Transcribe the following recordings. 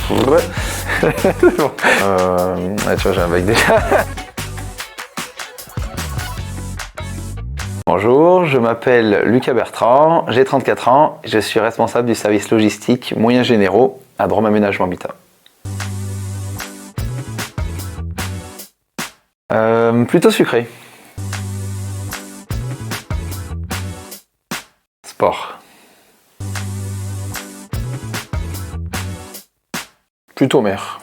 Bon. Tu vois, j'ai un bac déjà. Bonjour, je m'appelle Lucas Bertrand, j'ai 34 ans, je suis responsable du service logistique moyens généraux à Drôme Aménagement Habitat. Plutôt sucré. Sport. Plutôt mer.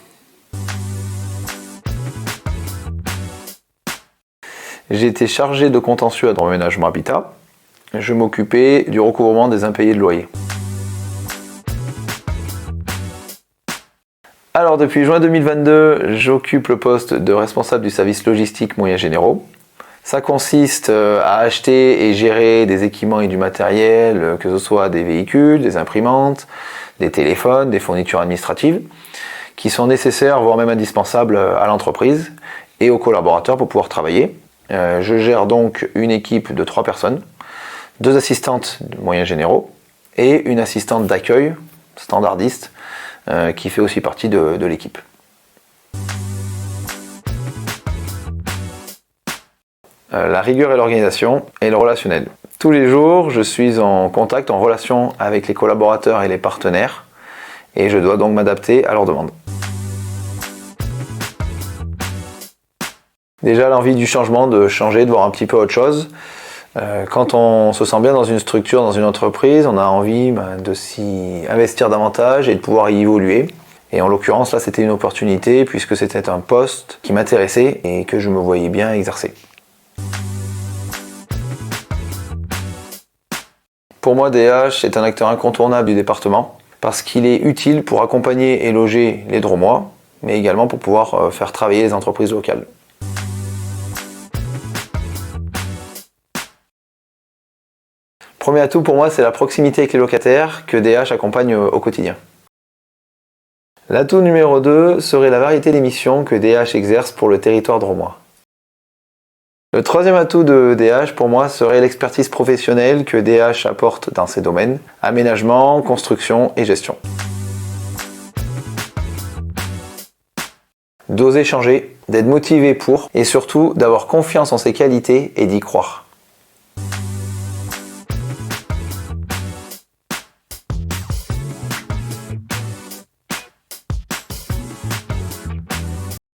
J'ai été chargé de contentieux à Drôme Aménagement Habitat. Je m'occupais du recouvrement des impayés de loyer. Alors depuis juin 2022, j'occupe le poste de responsable du service logistique moyens généraux. Ça consiste à acheter et gérer des équipements et du matériel, que ce soit des véhicules, des imprimantes, des téléphones, des fournitures administratives, qui sont nécessaires, voire même indispensables à l'entreprise et aux collaborateurs pour pouvoir travailler. Je gère donc une équipe de 3 personnes, 2 assistantes de moyens généraux et une assistante d'accueil, standardiste, qui fait aussi partie de l'équipe. La rigueur et l'organisation et le relationnel. Tous les jours, je suis en contact, en relation avec les collaborateurs et les partenaires et je dois donc m'adapter à leurs demandes. Déjà l'envie du changement, de changer, de voir un petit peu autre chose. Quand on se sent bien dans une structure, dans une entreprise, on a envie de s'y investir davantage et de pouvoir y évoluer. Et en l'occurrence, là, c'était une opportunité puisque c'était un poste qui m'intéressait et que je me voyais bien exercer. Pour moi, DH est un acteur incontournable du département parce qu'il est utile pour accompagner et loger les Drômois, mais également pour pouvoir faire travailler les entreprises locales. Premier atout pour moi, c'est la proximité avec les locataires que DH accompagne au quotidien. L'atout numéro 2 serait la variété des missions que DH exerce pour le territoire drômois. Le troisième atout de DH pour moi serait l'expertise professionnelle que DH apporte dans ces domaines, aménagement, construction et gestion. D'oser changer, d'être motivé pour et surtout d'avoir confiance en ses qualités et d'y croire.